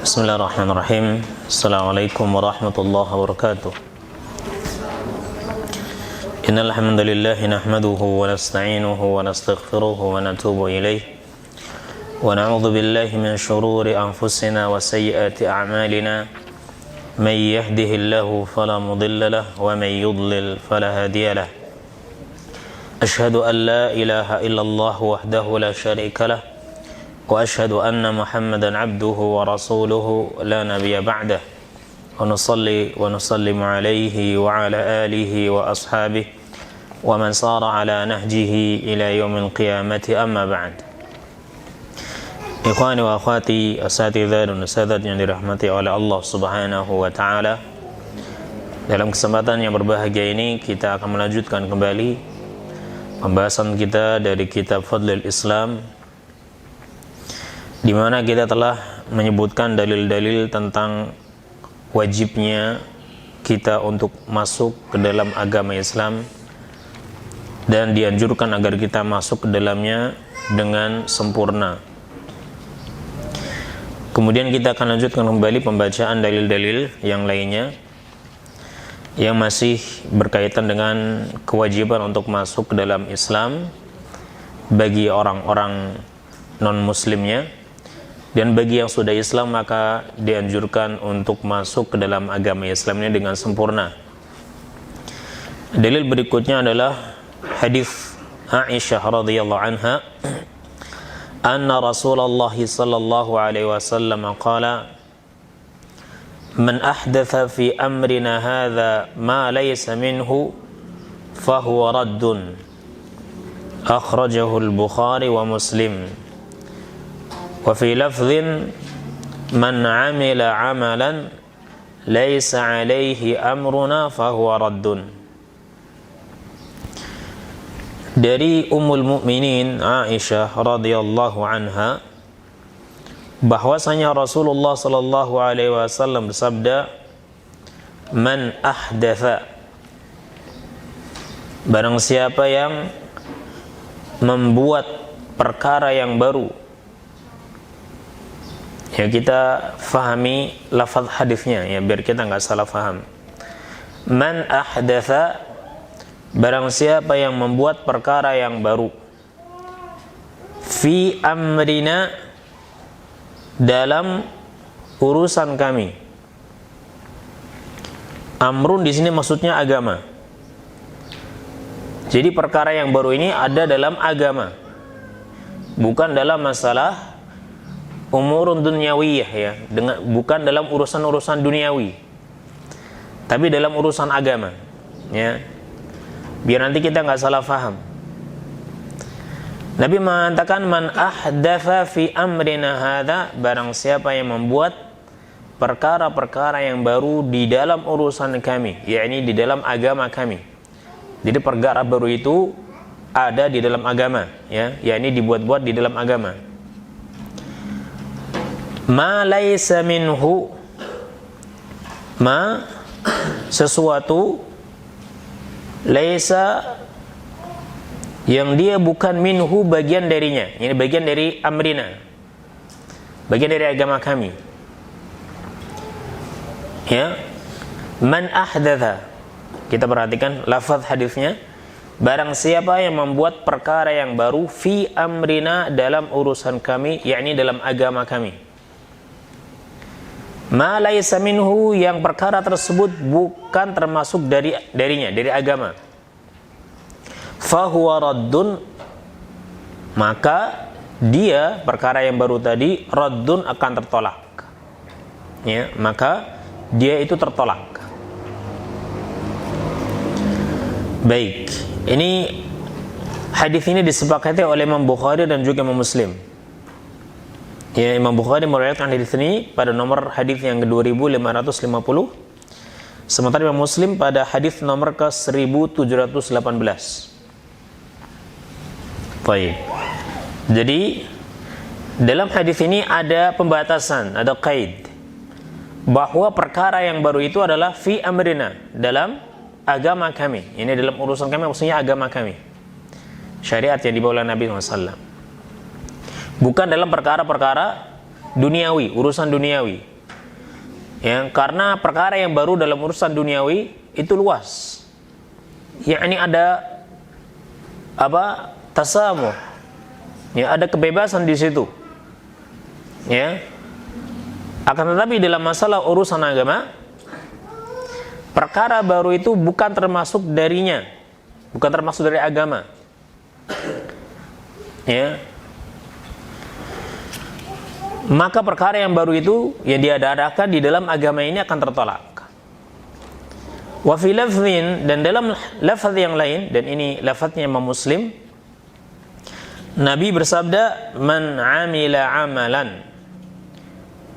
Bismillahirrahmanirrahim. Assalamualaikum warahmatullahi wabarakatuh. Innal hamdalillah nahmaduhu wa nasta'inuhu wa nastaghfiruhu wa natubu ilayh wa na'udzu billahi min shururi anfusina wa sayyiati a'malina may yahdihillahu fala mudilla lahu wa may yudlil fala hadiya lahu. Ashhadu an la ilaha illallah wahdahu la syarika lahu wa ashhadu anna Muhammadan abduhu wa rasuluhu la nabiyya ba'dah wa nusalli wa nusallimu alaihi wa ala alihi wa ashabihi wa man sara ala nahjihi ila yaumil qiyamati amma ba'd. Ikhwani wa akhwati asatidzah dan usadat yang dirahmati oleh Allah Subhanahu wa taala, dalam kesempatan yang berbahagia ini kita akan melanjutkan kembali pembahasan kita dari kitab Fadlul Islam, di mana kita telah menyebutkan dalil-dalil tentang wajibnya kita untuk masuk ke dalam agama Islam dan dianjurkan agar kita masuk ke dalamnya dengan sempurna. Kemudian kita akan lanjutkan kembali pembacaan dalil-dalil yang lainnya yang masih berkaitan dengan kewajiban untuk masuk ke dalam Islam bagi orang-orang non-muslimnya. Dan bagi yang sudah Islam maka dianjurkan untuk masuk ke dalam agama Islam ini dengan sempurna. Dalil berikutnya adalah hadis Aisyah radhiyallahu anha, anna Rasulullah sallallahu alaihi wasallam qala, man ahdatha fi amrina hadha ma laysa minhu fahuwa raddun. Akhrajahu al-Bukhari wa Muslim. Wa fi lafdhin man 'amila 'amalan laysa 'alaihi amruna fahuwa raddun. Dari Ummul Mukminin Aisyah radhiyallahu anha bahwasanya Rasulullah sallallahu alaihi wasallam bersabda, man ahdatha, barang siapa yang membuat perkara yang baru. Ya, kita fahami lafaz hadisnya ya biar kita nggak salah faham. Man ahdatha, barang siapa yang membuat perkara yang baru, fi amrina, dalam urusan kami. Amrun di sini maksudnya agama. Jadi perkara yang baru ini ada dalam agama, bukan dalam masalah umurun dunyawiyah ya, bukan dalam urusan-urusan duniawi, tapi dalam urusan agama ya, biar nanti kita nggak salah faham. Nabi mengatakan man ahdatha fi amrina hadza, barang siapa yang membuat perkara-perkara yang baru di dalam urusan kami, yakni di dalam agama kami. Jadi perkara baru itu ada di dalam agama ya, yakni dibuat-buat di dalam agama. Ma laisa minhu, ma sesuatu, laisa yang dia bukan minhu bagian darinya, ini bagian dari amrina, bagian dari agama kami ya. Man ahdatha, kita perhatikan lafaz hadisnya, barang siapa yang membuat perkara yang baru fi amrina, dalam urusan kami, yakni dalam agama kami. Ma laisa minhu, yang perkara tersebut bukan termasuk darinya, dari agama. Fahuwa raddun, maka dia, perkara yang baru tadi, raddun, akan tertolak ya, maka dia itu tertolak. Baik, ini hadis ini disepakati oleh Imam Bukhari dan juga Imam Muslim. Ya, Imam Bukhari meriwayatkan hadis ini pada nomor hadis yang ke-2550, sementara Imam Muslim pada hadis nomor ke-1718. Baik. Jadi dalam hadis ini ada pembatasan, ada qaid, bahwa perkara yang baru itu adalah fi amrina, dalam agama kami. Ini dalam urusan kami, maksudnya agama kami, syariat yang dibawa oleh Nabi SAW. Bukan dalam perkara-perkara duniawi, urusan duniawi. Ya, karena perkara yang baru dalam urusan duniawi itu luas. Yakni ada tasamuh. Ya, ada kebebasan di situ. Ya. Akan tetapi dalam masalah urusan agama, perkara baru itu bukan termasuk darinya, bukan termasuk dari agama. Ya. Maka perkara yang baru itu yang diadakan di dalam agama ini akan tertolak. Wa fi lafdhin, dan dalam lafaz yang lain, dan ini lafaznya Imam Muslim, Nabi bersabda, man amila amalan,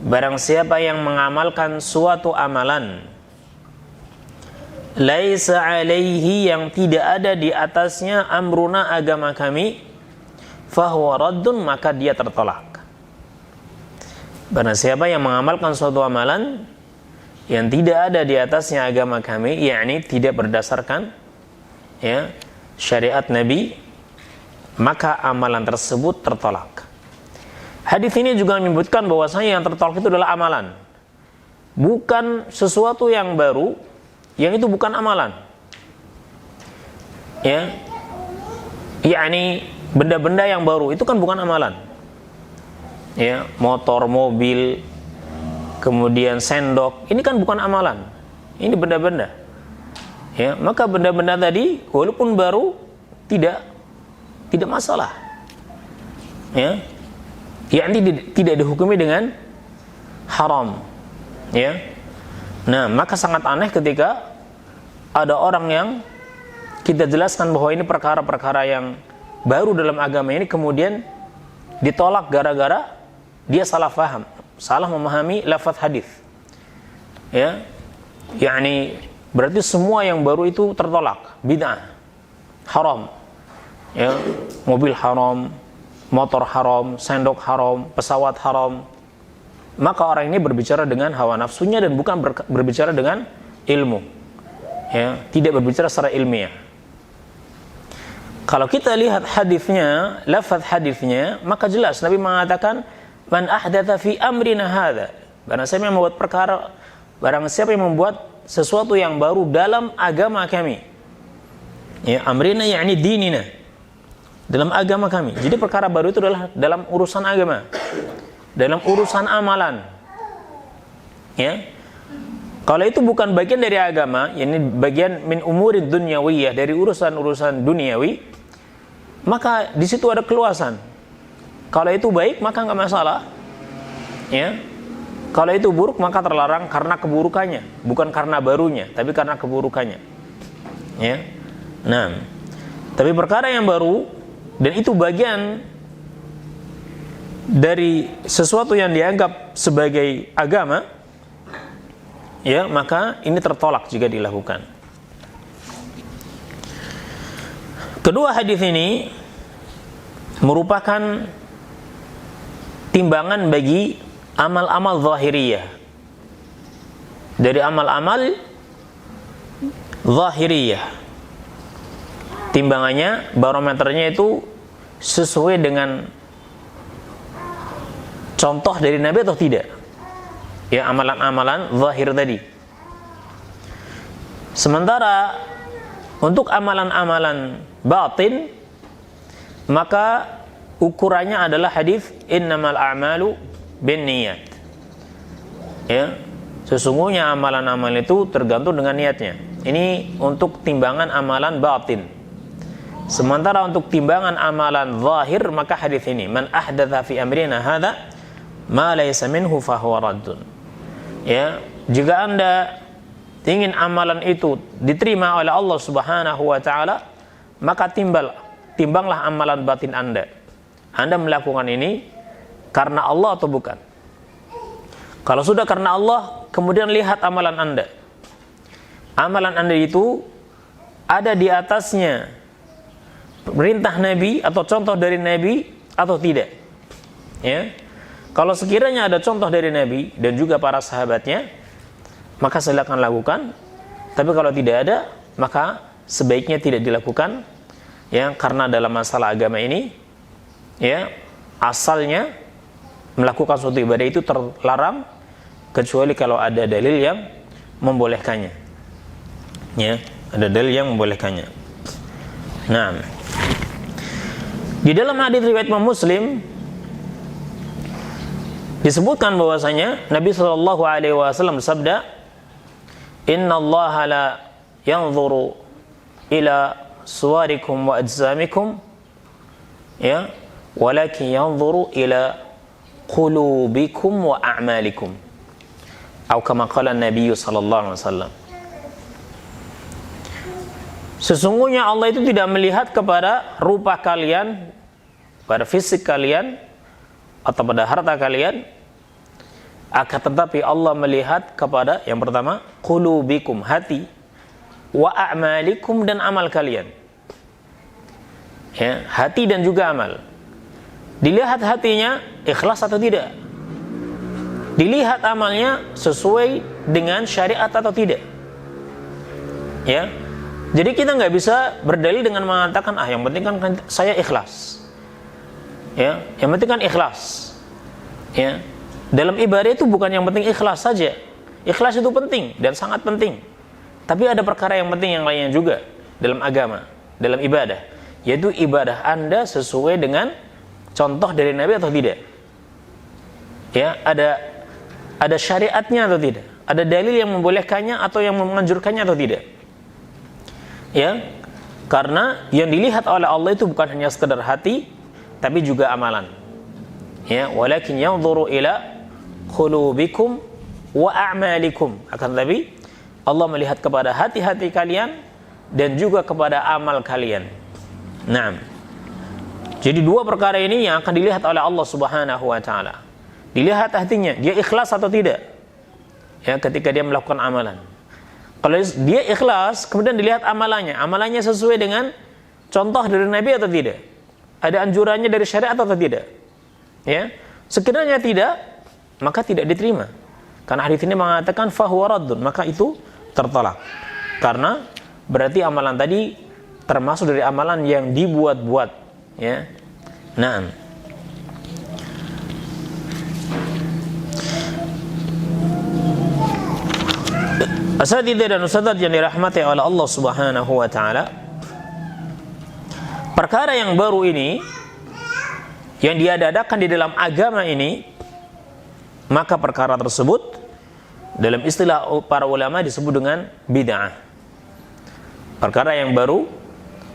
barang siapa yang mengamalkan suatu amalan, laisa alaihi, yang tidak ada di atasnya, amruna, agama kami, fahuwa raddun, maka dia tertolak. Barang siapa yang mengamalkan suatu amalan yang tidak ada di atasnya agama kami, yakni tidak berdasarkan ya syariat Nabi, maka amalan tersebut tertolak. Hadis ini juga menyebutkan bahwasanya yang tertolak itu adalah amalan, bukan sesuatu yang baru, yang itu bukan amalan. Ya, yakni benda-benda yang baru itu kan bukan amalan. Ya, motor, mobil, kemudian sendok, ini kan bukan amalan. Ini benda-benda. Ya, maka benda-benda tadi walaupun baru tidak masalah. Ya. Yakni tidak dihukumi dengan haram. Ya. Nah, maka sangat aneh ketika ada orang yang kita jelaskan bahwa ini perkara-perkara yang baru dalam agama ini kemudian ditolak gara-gara dia salah faham, salah memahami lafaz hadis. Ya. Yakni berarti semua yang baru itu tertolak, bid'ah, haram. Ya, mobil haram, motor haram, sendok haram, pesawat haram. Maka orang ini berbicara dengan hawa nafsunya dan bukan berbicara dengan ilmu. Ya, tidak berbicara secara ilmiah. Kalau kita lihat hadisnya, lafaz hadisnya, maka jelas Nabi mengatakan, man ahdatha fi amrina hadza, barang siapa yang membuat perkara, barang siapa yang membuat sesuatu yang baru dalam agama kami. Ya, amrina yakni dinina, dalam agama kami. Jadi perkara baru itu adalah dalam urusan agama, dalam urusan amalan. Ya. Kalau itu bukan bagian dari agama, ini bagian min umurid dunyawiyah, dari urusan-urusan duniawi, maka di situ ada keluasan. Kalau itu baik maka nggak masalah. Ya. Kalau itu buruk maka terlarang karena keburukannya, bukan karena barunya, tapi karena keburukannya. Ya. Nah, tapi perkara yang baru dan itu bagian dari sesuatu yang dianggap sebagai agama, ya, maka ini tertolak jika dilakukan. Kedua hadis ini merupakan timbangan bagi amal-amal zahiriyah. Dari amal-amal zahiriyah, timbangannya, barometernya itu sesuai dengan contoh dari Nabi atau tidak. Ya, amalan-amalan zahir tadi. Sementara untuk amalan-amalan batin, maka ukurannya adalah hadis innamal a'malu binniyat. Ya, sesungguhnya amalan-amalan itu tergantung dengan niatnya. Ini untuk timbangan amalan batin. Sementara untuk timbangan amalan zahir, maka hadis ini, man ahdatha fi amrina hadza ma laysa minhu fahuwa raddun. Ya, jika Anda ingin amalan itu diterima oleh Allah Subhanahu wa taala, maka timbanglah amalan batin Anda. Anda melakukan ini karena Allah atau bukan? Kalau sudah karena Allah, kemudian lihat amalan Anda. Amalan Anda itu ada di atasnya perintah Nabi atau contoh dari Nabi atau tidak. Ya. Kalau sekiranya ada contoh dari Nabi dan juga para sahabatnya, maka silakan lakukan. Tapi kalau tidak ada, maka sebaiknya tidak dilakukan. Ya, karena dalam masalah agama ini, ya, asalnya melakukan suatu ibadah itu terlarang kecuali kalau ada dalil yang membolehkannya. Ya, ada dalil yang membolehkannya. Nah, di dalam hadis riwayat Imam Muslim disebutkan bahwasanya Nabi sallallahu alaihi wasallam bersabda, "Innallaha la yanzuru ila suwarikum wa ajsamikum, ya, walakin yanzuru ila qulubikum wa a'malikum." Atau kama qala Nabi sallallahu alaihi wasallam. Sesungguhnya Allah itu tidak melihat kepada rupa kalian, pada fisik kalian, atau pada harta kalian, akan tetapi Allah melihat kepada yang pertama, qulubikum, hati, wa a'malikum, dan amal kalian. Ya, hati dan juga amal. Dilihat hatinya ikhlas atau tidak. Dilihat amalnya sesuai dengan syariat atau tidak. Ya. Jadi kita nggak bisa berdalil dengan mengatakan, yang penting kan saya ikhlas. Ya, yang penting kan ikhlas. Ya, dalam ibadah itu bukan yang penting ikhlas saja. Ikhlas itu penting dan sangat penting. Tapi ada perkara yang penting yang lainnya juga dalam agama, dalam ibadah, yaitu ibadah Anda sesuai dengan contoh dari Nabi atau tidak. Ya, ada syariatnya atau tidak? Ada dalil yang membolehkannya atau yang menganjurkannya atau tidak? Ya, karena yang dilihat oleh Allah itu bukan hanya sekedar hati, tapi juga amalan. Ya, walakin yanzuru ila qulubikum wa a'malikum. Akan tetapi Allah melihat kepada hati-hati kalian dan juga kepada amal kalian. Nah, jadi dua perkara ini yang akan dilihat oleh Allah Subhanahu wa taala. Dilihat hatinya, dia ikhlas atau tidak. Ya, ketika dia melakukan amalan. Kalau dia ikhlas, kemudian dilihat amalannya. Amalannya sesuai dengan contoh dari Nabi atau tidak? Ada anjurannya dari syariat atau tidak? Ya, sekiranya tidak, maka tidak diterima. Karena hadis ini mengatakan fahuwa raddun, maka itu tertolak. Karena berarti amalan tadi termasuk dari amalan yang dibuat-buat. Ya, nah. Asatidzah dan ustadzah yang dirahmati oleh Allah Subhanahu wa taala, perkara yang baru ini yang diadakan di dalam agama ini, maka perkara tersebut dalam istilah para ulama disebut dengan bid'ah. Perkara yang baru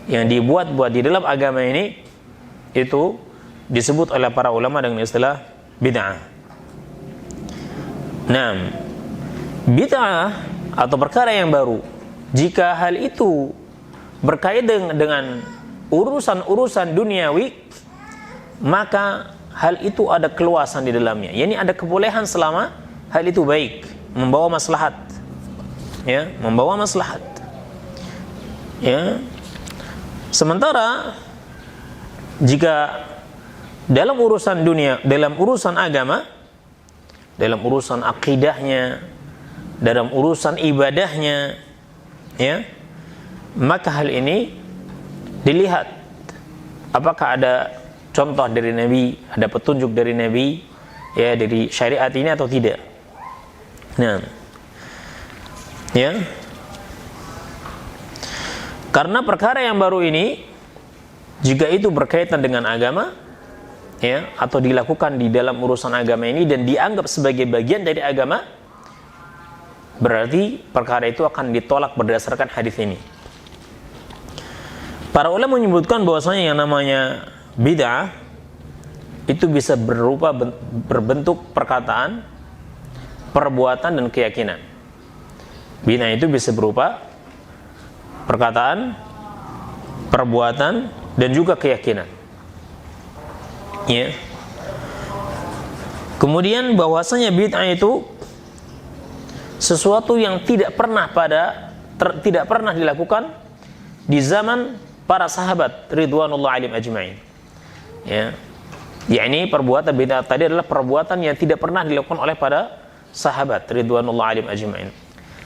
yang dibuat-buat di dalam agama ini itu disebut oleh para ulama dengan istilah bid'ah. Nah, bid'ah atau perkara yang baru, jika hal itu berkaitan dengan urusan-urusan duniawi, maka hal itu ada keluasan di dalamnya. Yani ada kebolehan selama hal itu baik, membawa maslahat. Ya, membawa maslahat. Ya. Sementara jika dalam urusan dunia, dalam urusan agama, dalam urusan akidahnya, dalam urusan ibadahnya, ya, maka hal ini dilihat apakah ada contoh dari Nabi, ada petunjuk dari Nabi, ya, dari syariat ini atau tidak. Nah, ya, karena perkara yang baru ini, jika itu berkaitan dengan agama, ya, atau dilakukan di dalam urusan agama ini dan dianggap sebagai bagian dari agama, berarti perkara itu akan ditolak berdasarkan hadis ini. Para ulama menyebutkan bahwasanya yang namanya bid'ah itu bisa berbentuk perkataan, perbuatan, dan keyakinan. Bid'ah itu bisa berupa perkataan, perbuatan, dan juga keyakinan. Ya. Kemudian bahwasanya bid'ah itu sesuatu yang tidak pernah dilakukan di zaman para sahabat ridwanullah alaihim ajma'in. Ya. Yakni perbuatan bid'ah tadi adalah perbuatan yang tidak pernah dilakukan oleh para sahabat ridwanullah alaihim ajma'in.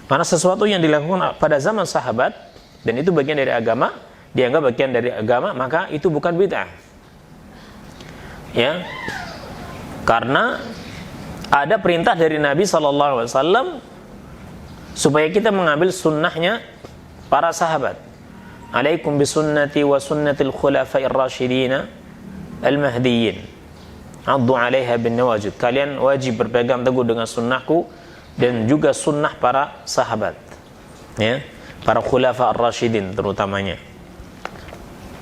Karena sesuatu yang dilakukan pada zaman sahabat dan itu bagian dari agama, dianggap bagian dari agama, maka itu bukan bid'ah. Ya. Karena ada perintah dari Nabi SAW supaya kita mengambil sunnahnya para sahabat. Alaikum bisunnati wa sunnatil khulafa'ir rasyidina al-mahdiyyin. Addu 'alaiha bin nawajid. Kalian wajib berpegang teguh dengan sunnahku dan juga sunnah para sahabat. Ya, para khulafa ar-rasyidin terutamanya.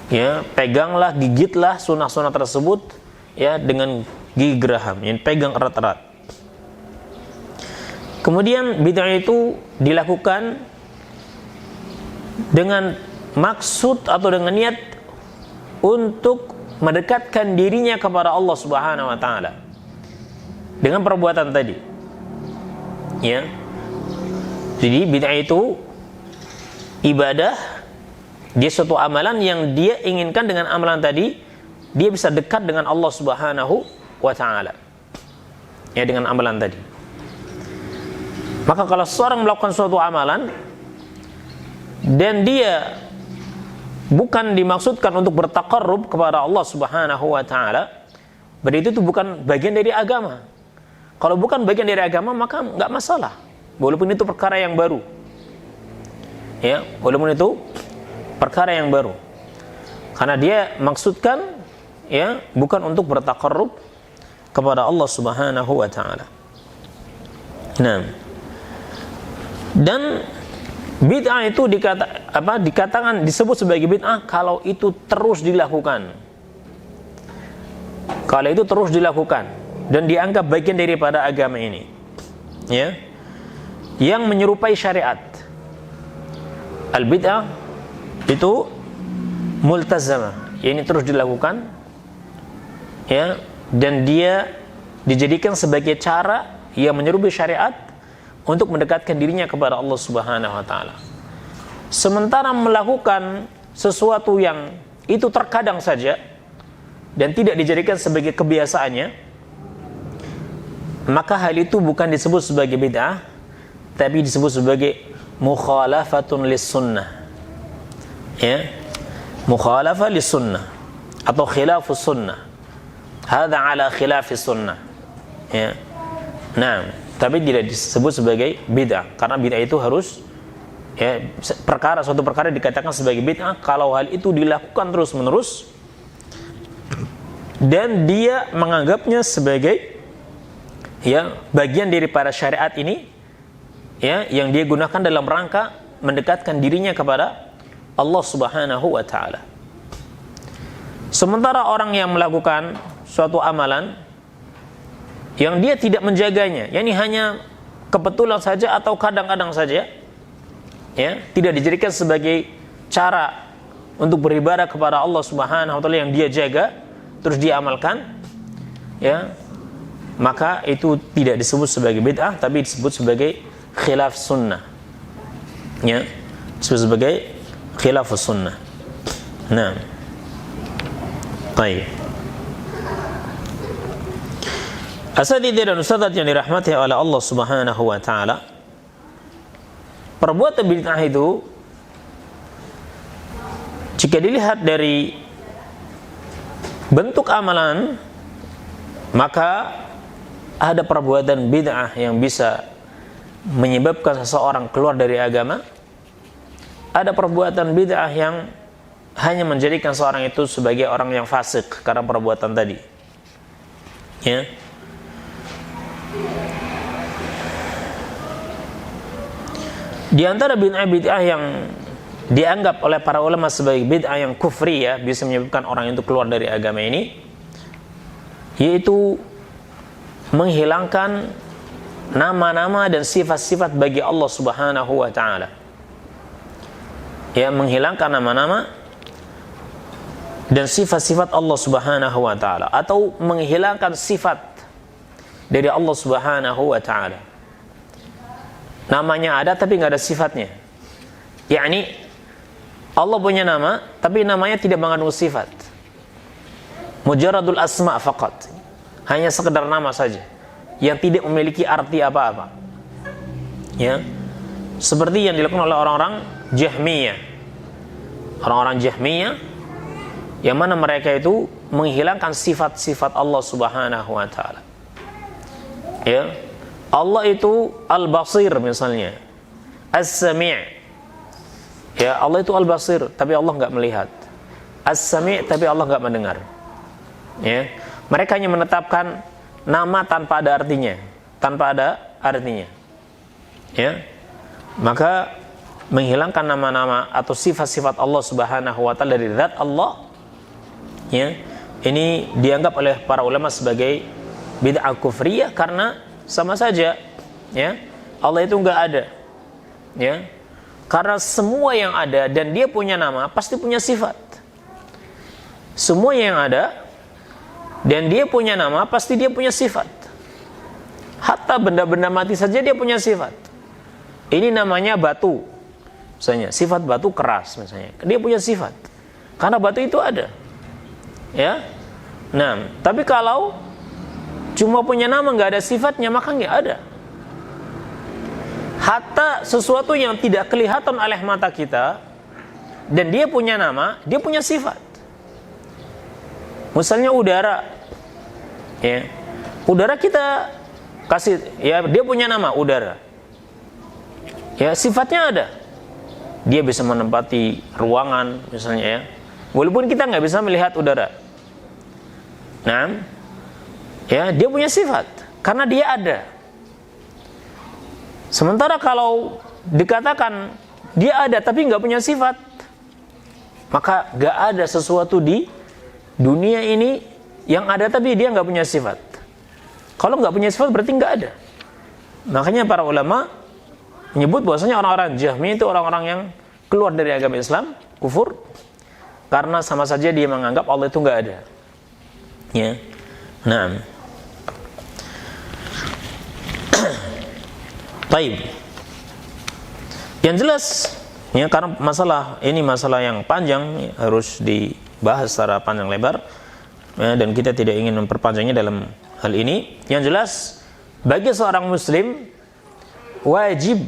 Ya, peganglah, gigitlah sunnah-sunnah tersebut ya dengan gigi geraham, yang pegang erat-erat. Kemudian bid'ah itu dilakukan dengan maksud atau dengan niat untuk mendekatkan dirinya kepada Allah Subhanahu wa taala dengan perbuatan tadi. Ya. Jadi bid'ah itu ibadah, dia suatu amalan yang dia inginkan dengan amalan tadi dia bisa dekat dengan Allah Subhanahu wa taala. Ya, dengan amalan tadi. Maka kalau seorang melakukan suatu amalan dan dia bukan dimaksudkan untuk bertaqarrub kepada Allah Subhanahu wa taala, berarti itu bukan bagian dari agama. Kalau bukan bagian dari agama maka enggak masalah. Walaupun itu perkara yang baru. Ya, walaupun itu perkara yang baru. Karena dia maksudkan ya bukan untuk bertaqarrub kepada Allah Subhanahu wa taala. Nah, dan bid'ah itu dikatakan disebut sebagai bid'ah kalau itu terus dilakukan. Kalau itu terus dilakukan dan dianggap bagian daripada agama ini. Ya. Yang menyerupai syariat. Al-bid'ah itu multazamah, ini terus dilakukan ya, dan dia dijadikan sebagai cara yang menyerupai syariat untuk mendekatkan dirinya kepada Allah Subhanahu wa taala. Sementara melakukan sesuatu yang itu terkadang saja dan tidak dijadikan sebagai kebiasaannya, maka hal itu bukan disebut sebagai bid'ah, tapi disebut sebagai mukhalafatun lis sunnah. Ya, mukhalafah lis sunnah atau khilafus sunnah. Hadza ala khilafis sunnah. Ya. Nah, tapi tidak disebut sebagai bid'ah karena bid'ah itu harus ya suatu perkara dikatakan sebagai bid'ah kalau hal itu dilakukan terus-menerus dan dia menganggapnya sebagai ya bagian daripada syariat ini ya yang dia gunakan dalam rangka mendekatkan dirinya kepada Allah Subhanahu wa taala. Sementara orang yang melakukan suatu amalan yang dia tidak menjaganya, yakni hanya kebetulan saja atau kadang-kadang saja, ya, tidak dijadikan sebagai cara untuk beribadah kepada Allah Subhanahu wa taala yang dia jaga, terus dia amalkan, ya, maka itu tidak disebut sebagai bid'ah, tapi disebut sebagai khilaf sunnah, ya, disebut sebagai khilaf sunnah. Nah, baik. Asatidz dan ustadzat yang dirahmati oleh Allah Subhanahu wa taala, perbuatan bid'ah itu jika dilihat dari bentuk amalan, maka ada perbuatan bid'ah yang bisa menyebabkan seseorang keluar dari agama. Ada perbuatan bid'ah yang hanya menjadikan seorang itu sebagai orang yang fasik karena perbuatan tadi. Ya. Di antara bid'ah yang dianggap oleh para ulama sebagai bid'ah yang kufri, ya, bisa menyebabkan orang itu keluar dari agama ini, yaitu menghilangkan nama-nama dan sifat-sifat bagi Allah Subhanahu wa taala. Ya, menghilangkan nama-nama dan sifat-sifat Allah Subhanahu wa taala, atau menghilangkan sifat dari Allah Subhanahu wa taala. Namanya ada tapi nggak ada sifatnya. Yakni Allah punya nama tapi namanya tidak mengandung sifat. Mujarradul asma faqat. Hanya sekedar nama saja yang tidak memiliki arti apa-apa. Ya. Seperti yang dilakukan oleh orang-orang Jahmiyah. Orang-orang Jahmiyah yang mana mereka itu menghilangkan sifat-sifat Allah Subhanahu wa taala. Ya, Allah itu Al-Basir misalnya, As-Sami'. Ya, Allah itu Al-Basir, tapi Allah nggak melihat. As-Sami', tapi Allah nggak mendengar. Ya, mereka hanya menetapkan nama tanpa ada artinya, Ya, maka menghilangkan nama-nama atau sifat-sifat Allah Subhanahu wa taala dari zat Allah, ya, ini dianggap oleh para ulama sebagai bid'ah kufriyah karena sama saja, ya, Allah itu enggak ada, ya, karena semua yang ada dan dia punya nama pasti punya sifat. Semua yang ada dan dia punya nama pasti dia punya sifat. Hatta benda-benda mati saja dia punya sifat. Ini namanya batu, misalnya sifat batu keras misalnya, dia punya sifat karena batu itu ada, ya. Nah, tapi kalau cuma punya nama nggak ada sifatnya maka nggak ada. Hatta sesuatu yang tidak kelihatan oleh mata kita dan dia punya nama, dia punya sifat. Misalnya udara, ya, udara kita kasih, ya, dia punya nama udara, ya, sifatnya ada. Dia bisa menempati ruangan misalnya, ya, walaupun kita nggak bisa melihat udara. Nah, ya, dia punya sifat karena dia ada. Sementara kalau dikatakan dia ada tapi nggak punya sifat, maka nggak ada sesuatu di dunia ini yang ada tapi dia nggak punya sifat. Kalau nggak punya sifat berarti nggak ada. Makanya para ulama menyebut bahwasanya orang-orang Jahmi itu orang-orang yang keluar dari agama Islam, kufur, karena sama saja dia menganggap Allah itu nggak ada. Ya, nah, taib. Yang jelas, ya, karena masalah ini masalah yang panjang, ya, harus dibahas secara panjang lebar, ya, dan kita tidak ingin memperpanjangnya dalam hal ini. Yang jelas, bagi seorang Muslim wajib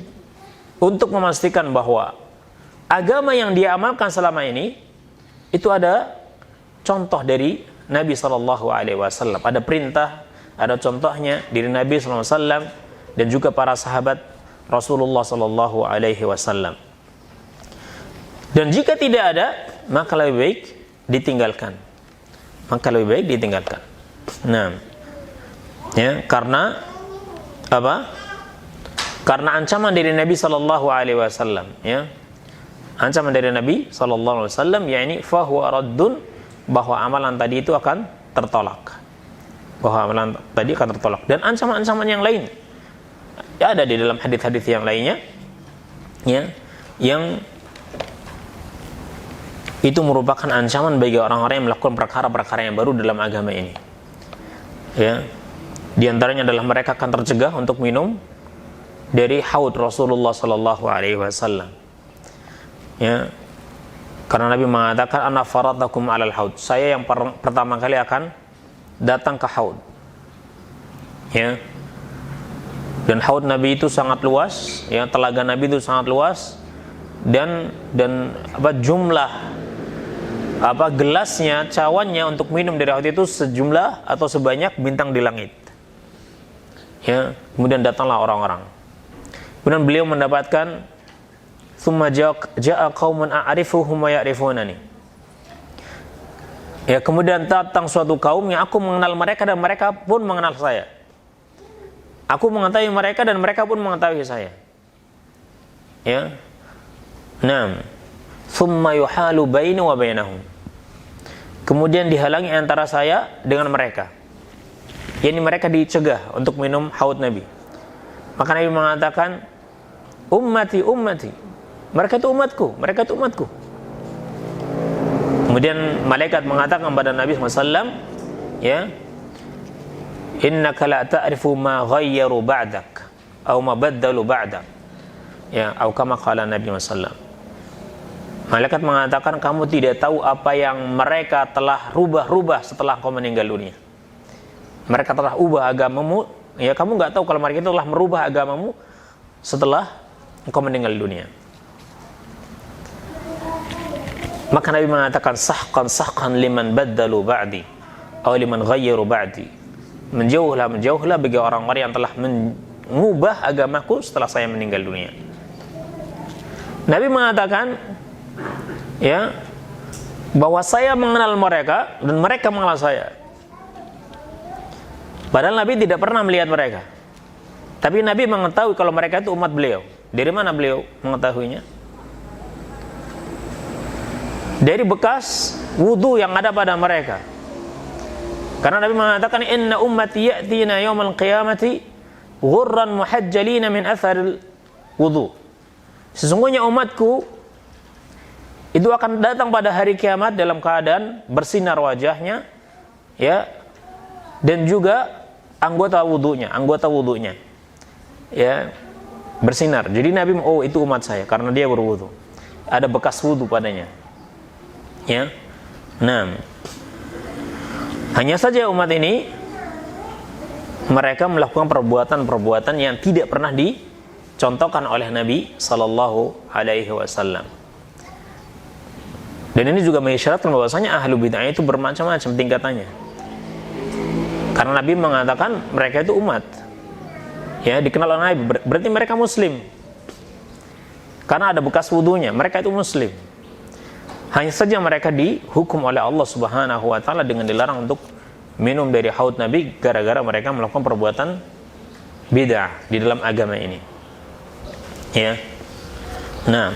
untuk memastikan bahwa agama yang dia amalkan selama ini itu ada contoh dari Nabi SAW, ada perintah, ada contohnya dari Nabi SAW dan juga para sahabat Rasulullah SAW. Dan jika tidak ada, maka lebih baik ditinggalkan. Nah, ya, karena apa? Karena ancaman dari Nabi SAW, ya, ancaman dari Nabi SAW, yakni fahuwa raddun, bahwa amalan tadi itu akan tertolak, dan ancaman-ancaman yang lain, ya, ada di dalam hadis-hadis yang lainnya, ya, yang itu merupakan ancaman bagi orang-orang yang melakukan perkara-perkara yang baru dalam agama ini, ya. Di antaranya adalah mereka akan tercegah untuk minum dari haud Rasulullah SAW, ya, karena Nabi mengatakan ana faradakum alal haud, saya yang pertama kali akan datang ke haud, ya. Dan haud Nabi itu sangat luas, ya, telaga Nabi itu sangat luas, dan jumlah gelasnya, cawannya untuk minum dari haud itu sejumlah atau sebanyak bintang di langit, ya. Kemudian datanglah orang-orang, kemudian beliau mendapatkan thumma ja'a qaumun a'rifuhum wa ya'rifunani, ya, kemudian datang suatu kaum yang aku mengenal mereka dan mereka pun mengenal saya. Aku mengetahui mereka dan mereka pun mengetahui saya, ya. Naam, thumma yuhalu baini wa bainahum, kemudian dihalangi antara saya dengan mereka, yakni mereka dicegah untuk minum haud Nabi. Maka Nabi mengatakan ummati, mereka itu umatku. Kemudian malaikat mengatakan kepada Nabi SAW, ya, innaka la ta'rifu ma ghayyaru ba'dak atau ma baddalu ba'dak, ya, atau kama qala Nabi SAW. Malaikat mengatakan kamu tidak tahu apa yang mereka telah rubah setelah kau meninggal dunia. Mereka telah ubah agamamu, ya, kamu nggak tahu kalau mereka itu telah merubah agamamu setelah kau meninggal dunia. Maka Nabi mengatakan sahqan liman baddalu ba'di atau liman ghayyaru ba'di. menjauhlah bagi orang-orang yang telah mengubah agamaku setelah saya meninggal dunia. Nabi mengatakan ya bahwa saya mengenal mereka dan mereka mengenal saya. Padahal Nabi tidak pernah melihat mereka. Tapi Nabi mengetahui kalau mereka itu umat beliau. Dari mana beliau mengetahuinya? Dari bekas wudu yang ada pada mereka. Karena Nabi mengatakan inna ummati ya'tina yawmal qiyamati ghurran muhajjalina min atharil wudu. Sesungguhnya umatku itu akan datang pada hari kiamat dalam keadaan bersinar wajahnya, ya, dan juga anggota wudunya, ya, bersinar. Jadi Nabi, oh itu umat saya karena dia berwudu, ada bekas wudu padanya, ya. Nah, hanya saja umat ini mereka melakukan perbuatan-perbuatan yang tidak pernah dicontohkan oleh Nabi Sallallahu Alaihi Wasallam. Dan ini juga mengisyaratkan bahwasanya ahlu bid'ah itu bermacam-macam tingkatannya. Karena Nabi mengatakan mereka itu umat, ya, dikenal oleh Nabi, berarti mereka muslim. Karena ada bekas wudunya, mereka itu muslim. Hanya saja mereka dihukum oleh Allah Subhanahu wa taala dengan dilarang untuk minum dari haud Nabi gara-gara mereka melakukan perbuatan bid'ah di dalam agama ini. Ya. Nah,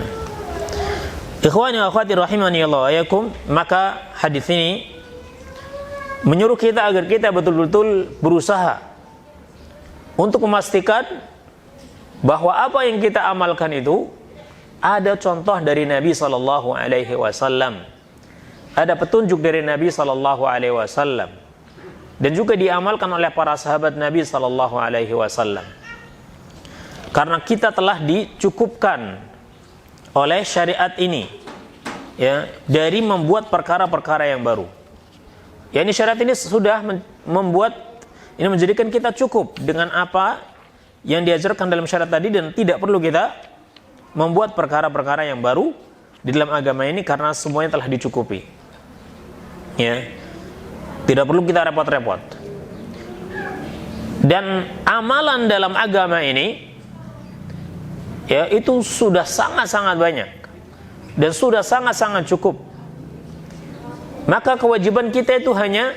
ikhwani wa akhwati rahimani Allah wa yakum, maka hadis ini menyuruh kita agar kita betul-betul berusaha untuk memastikan bahwa apa yang kita amalkan itu ada contoh dari Nabi Sallallahu Alaihi Wasallam, ada petunjuk dari Nabi Sallallahu Alaihi Wasallam, dan juga diamalkan oleh para sahabat Nabi Sallallahu Alaihi Wasallam. Karena kita telah dicukupkan oleh syariat ini, ya, dari membuat perkara-perkara yang baru. Ya, ini syariat ini sudah ini menjadikan kita cukup dengan apa yang diajarkan dalam syariat tadi, dan tidak perlu kita membuat perkara-perkara yang baru di dalam agama ini karena semuanya telah dicukupi. Ya, tidak perlu kita repot-repot. Dan amalan dalam agama ini, ya, itu sudah sangat-sangat banyak dan sudah sangat-sangat cukup. Maka kewajiban kita itu hanya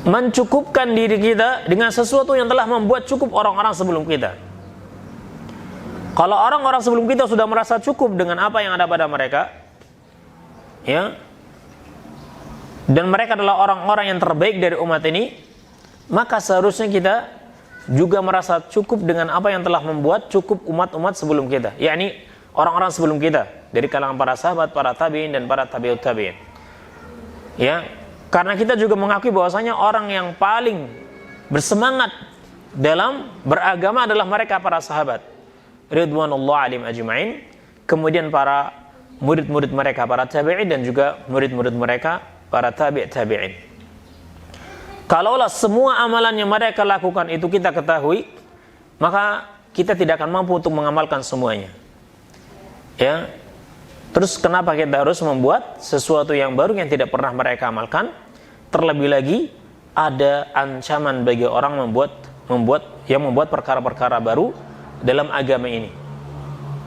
mencukupkan diri kita dengan sesuatu yang telah membuat cukup orang-orang sebelum kita. Kalau orang-orang sebelum kita sudah merasa cukup dengan apa yang ada pada mereka, ya, dan mereka adalah orang-orang yang terbaik dari umat ini, maka seharusnya kita juga merasa cukup dengan apa yang telah membuat cukup umat-umat sebelum kita, yakni orang-orang sebelum kita dari kalangan para sahabat, para tabi'in dan para tabi'ut tabi'in. Ya, karena kita juga mengakui bahwasanya orang yang paling bersemangat dalam beragama adalah mereka para sahabat ridwanullah alim ajma'in, kemudian para murid-murid mereka para tabi'in, dan juga murid-murid mereka para tabi'in. Kalaulah semua amalan yang mereka lakukan itu kita ketahui, maka kita tidak akan mampu untuk mengamalkan semuanya. Ya. Terus kenapa kita harus membuat sesuatu yang baru yang tidak pernah mereka amalkan? Terlebih lagi ada ancaman bagi orang yang membuat perkara-perkara baru dalam agama ini.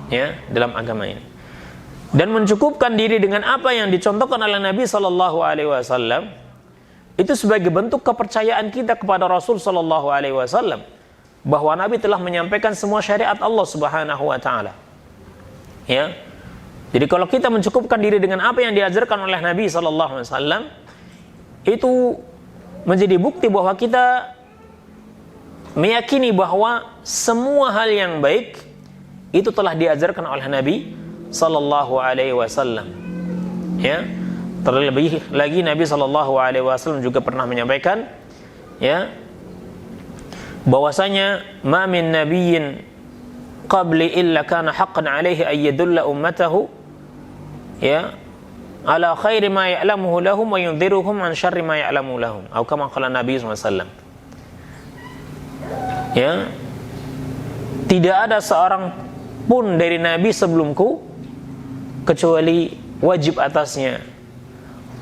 Ya, dalam agama ini. Dan mencukupkan diri dengan apa yang dicontohkan oleh Nabi Sallallahu Alaihi Wasallam itu sebagai bentuk kepercayaan kita kepada Rasul Sallallahu Alaihi Wasallam bahwa Nabi telah menyampaikan semua syariat Allah Subhanahu Wa Taala. Ya, jadi kalau kita mencukupkan diri dengan apa yang diajarkan oleh Nabi Sallallahu Alaihi Wasallam, itu menjadi bukti bahwa kita meyakini bahwa semua hal yang baik itu telah diajarkan oleh Nabi Sallallahu Alaihi Wasallam. Ya, terlebih lagi Nabi Sallallahu Alaihi Wasallam juga pernah menyampaikan, ya, bahwasanya ma min nabiyyin qabli illa kana haqqan alaihi ay yadulla ummatahu, ya, ala khairi ma ya'lamuhu lahum wa yundhiruhum an syarri ma ya'lamu lahum, atau kama qala Nabi sallallahu alaihi wasallam. Ya, tidak ada seorang pun dari Nabi sebelumku kecuali wajib atasnya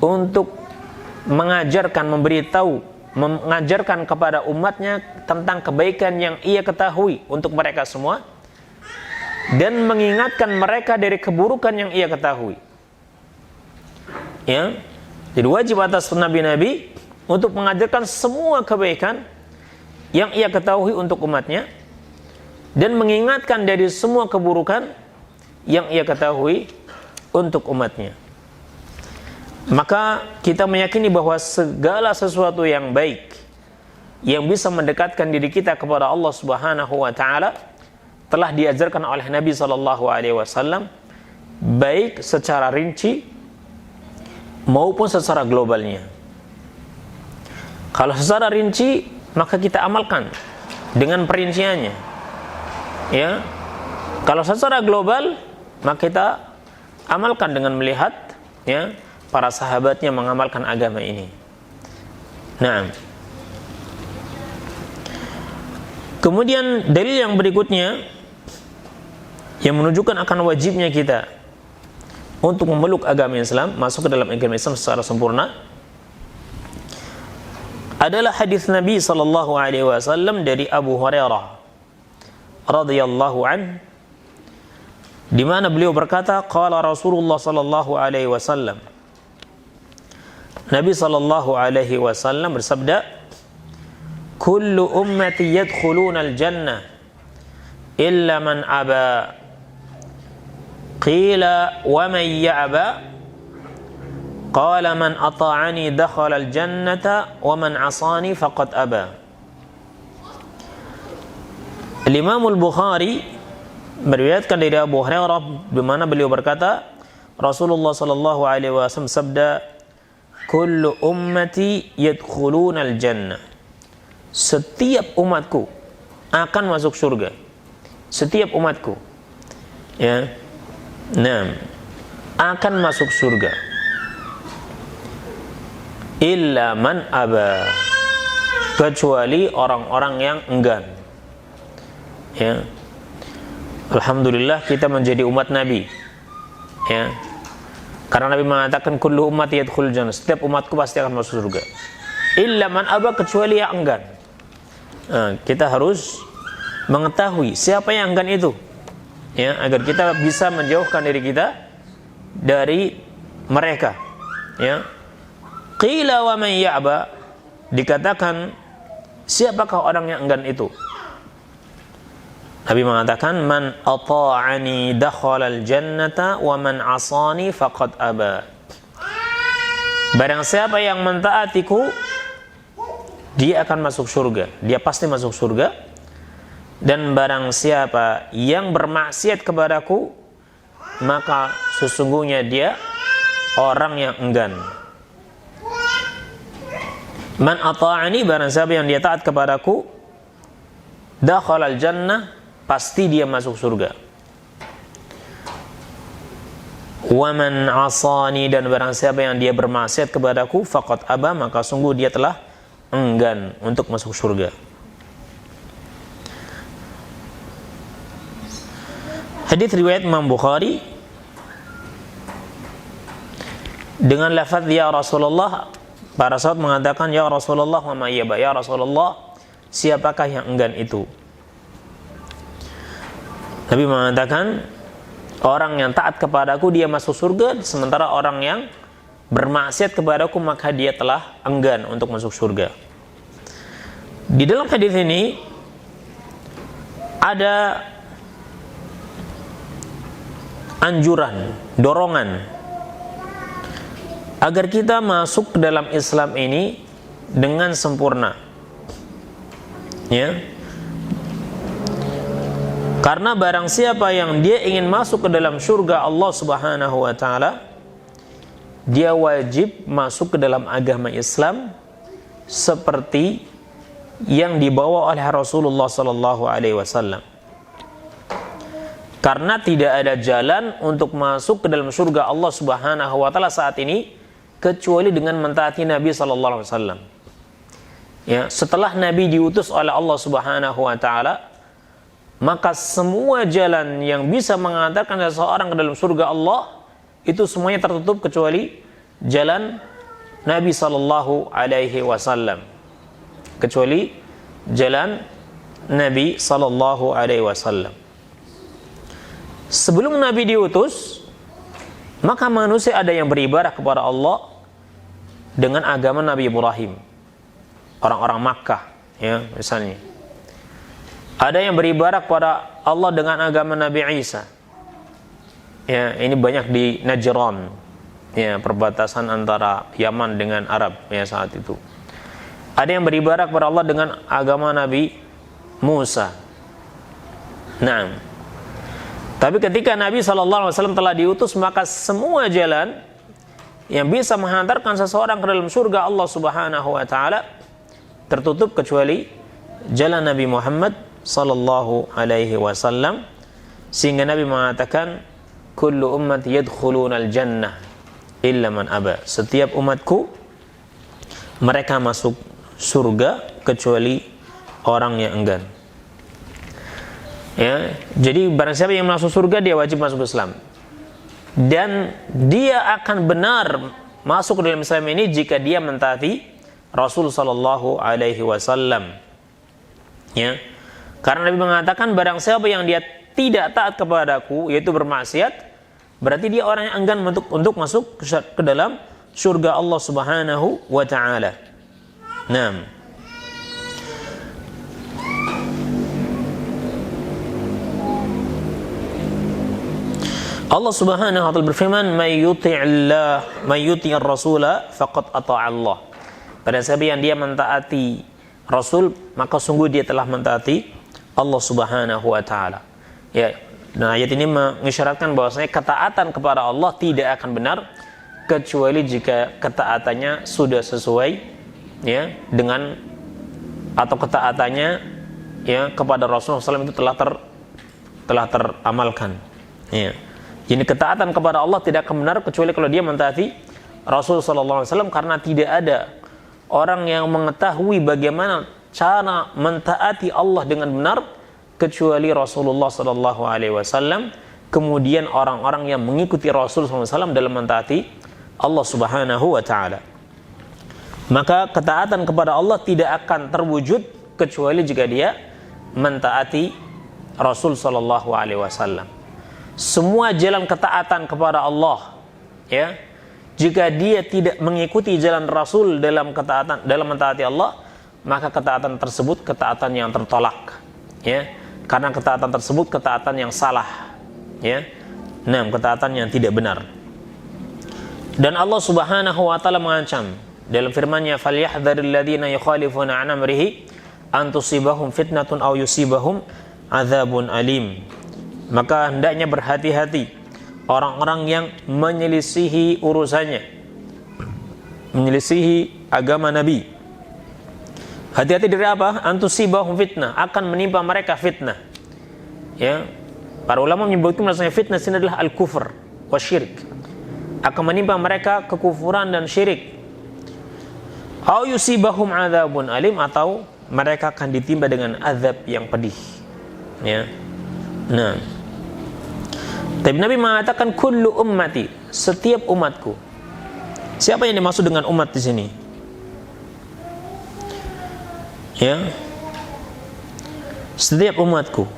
untuk mengajarkan, memberitahu mengajarkan kepada umatnya tentang kebaikan yang ia ketahui untuk mereka semua, dan mengingatkan mereka dari keburukan yang ia ketahui. Ya, jadi wajib atas nabi-nabi untuk mengajarkan semua kebaikan yang ia ketahui untuk umatnya, dan mengingatkan dari semua keburukan yang ia ketahui untuk umatnya. Maka kita meyakini bahwa segala sesuatu yang baik yang bisa mendekatkan diri kita kepada Allah Subhanahu wa taala telah diajarkan oleh Nabi sallallahu alaihi wasallam, baik secara rinci maupun secara globalnya. Kalau secara rinci, maka kita amalkan dengan perinciannya. Ya. Kalau secara global, maka kita amalkan dengan melihat ya para sahabatnya mengamalkan agama ini. Nah, kemudian dalil yang berikutnya yang menunjukkan akan wajibnya kita untuk memeluk agama Islam, masuk ke dalam agama Islam secara sempurna, adalah hadis Nabi sallallahu alaihi wasallam dari Abu Hurairah radhiyallahu anhu, di mana beliau berkata, qala Rasulullah sallallahu alaihi wasallam, Nabi sallallahu alaihi wasallam bersabda, kullu ummati yadkhuluna al-jannah illa man aba. Qila wa man ya'ba? Qala man ata'ani dakhala al-jannata wa man 'asani faqad aba. Al-Imam Al-Bukhari meriwayatkan dari Abu Hurairah, di mana beliau berkata, Rasulullah sallallahu alaihi wasallam sabda, kullu ummati yadkhuluna al-jannah. Setiap umatku akan masuk surga. Setiap umatku, ya, nah, akan masuk surga. Illa man aba, kecuali orang-orang yang enggan. Ya, alhamdulillah kita menjadi umat Nabi. Ya, karena Nabi mengatakan kullu ummati yadkhulul jannah, setiap umatku pasti akan masuk surga. Illa man aba, kecuali yang enggan. Nah, kita harus mengetahui siapa yang enggan itu, ya, agar kita bisa menjauhkan diri kita dari mereka. Ya, qila wa man ya'ba, dikatakan siapakah orang yang enggan itu? Nabi mengatakan, man ata'ani dakhalal jannata wa man 'asani faqad aba. Barang siapa yang mentaatiku, dia akan masuk surga, dia pasti masuk surga. Dan barang siapa yang bermaksiat kepadaku, maka sesungguhnya dia orang yang enggan. Man ata'ani, barang siapa yang dia taat kepadaku, dakhalal jannah, pasti dia masuk surga. Wa man 'asani, dan barang siapa yang dia bermaksiat kepadaku, faqad aba, maka sungguh dia telah enggan untuk masuk surga. Hadis riwayat Imam Bukhari dengan lafaz ya Rasulullah. Para sahabat mengatakan, ya Rasulullah wa ma yaba, ya Rasulullah, siapakah yang enggan itu? Nabi mengatakan, orang yang taat kepadaku dia masuk surga, sementara orang yang bermaksiat kepadaku maka dia telah enggan untuk masuk surga. Di dalam hadis ini ada anjuran, dorongan agar kita masuk ke dalam Islam ini dengan sempurna. Ya. Karena barang siapa yang dia ingin masuk ke dalam surga Allah Subhanahu wa taala, dia wajib masuk ke dalam agama Islam seperti yang dibawa oleh Rasulullah sallallahu alaihi wasallam. Karena tidak ada jalan untuk masuk ke dalam surga Allah Subhanahu wa taala saat ini kecuali dengan mentaati Nabi sallallahu alaihi wasallam. Ya, setelah Nabi diutus oleh Allah Subhanahu wa taala, maka semua jalan yang bisa mengantarkan seseorang ke dalam surga Allah itu semuanya tertutup kecuali jalan Nabi sallallahu alaihi wasallam. kecuali jalan Nabi sallallahu alaihi wasallam. Sebelum Nabi diutus, maka manusia ada yang beribadah kepada Allah dengan agama Nabi Ibrahim, orang-orang Makkah, ya misalnya. Ada yang beribadah kepada Allah dengan agama Nabi Isa. Ya, ini banyak di Najran, ya perbatasan antara Yaman dengan Arab ya saat itu. Ada yang beribadah kepada Allah dengan agama Nabi Musa. Nah, tapi ketika Nabi SAW telah diutus, maka semua jalan yang bisa menghantarkan seseorang ke dalam surga Allah Subhanahu wa taala tertutup kecuali jalan Nabi Muhammad sallallahu alaihi wasallam, sehingga Nabi mengatakan kullu ummati yadkhulunal jannah illa man aba. Setiap umatku mereka masuk surga kecuali orang yang enggan. Ya, jadi barang siapa yang masuk surga dia wajib masuk Islam. Dan dia akan benar masuk ke dalam Islam ini jika dia mentaati Rasul sallallahu alaihi wasallam. Ya. Karena Nabi mengatakan barang siapa yang dia tidak taat kepadaku, yaitu bermaksiat, berarti dia orang yang enggan untuk masuk ke dalam surga Allah Subhanahu wa taala. Nah, Allah Subhanahu wa taala berfirman, "May yuti'ir rasula faqad ata'a Allah." Pada siapa yang dia mentaati Rasul, maka sungguh dia telah mentaati Allah Subhanahu wa taala. Ya, nah ayat ini mengisyaratkan bahwasanya ketaatan kepada Allah tidak akan benar kecuali jika ketaatannya sudah sesuai ya dengan, atau ketaatannya ya kepada Rasulullah SAW itu telah teramalkan. Ya. Jadi ketaatan kepada Allah tidak akan benar kecuali kalau dia mentaati Rasulullah SAW, karena tidak ada orang yang mengetahui bagaimana cara mentaati Allah dengan benar kecuali Rasulullah SAW. Kemudian orang-orang yang mengikuti Rasulullah SAW dalam mentaati Allah Subhanahu wa taala. Maka ketaatan kepada Allah tidak akan terwujud kecuali jika dia mentaati Rasul sallallahu alaihi wasallam. Semua jalan ketaatan kepada Allah, ya, jika dia tidak mengikuti jalan Rasul dalam mentaati Allah, maka ketaatan tersebut ketaatan yang tertolak, ya, karena ketaatan tersebut ketaatan yang salah, ya, nah, ketaatan yang tidak benar. Dan Allah Subhanahu wa taala mengancam dalam firman-Nya, "Falyahdharil ladzina yukhalifuna an amrihi an tusibahum fitnatun aw yusibahum adzabun alim." Maka hendaknya berhati-hati orang-orang yang menyelisihi urusannya, menyelisihi agama Nabi. Hati-hati dari apa? Antusibahum fitnah, akan menimpa mereka fitnah. Ya, para ulama menyebutkan bahwasanya fitnah ini adalah al-kufr wa syirik. Akan menimpa mereka kekufuran dan syirik. Au yusibahum adzabun alim, atau mereka akan ditimpa dengan azab yang pedih. Ya. Nah, tapi Nabi mengatakan kullu ummati, setiap umatku. Siapa yang dimaksud dengan umat di sini? Ya, setiap umatku.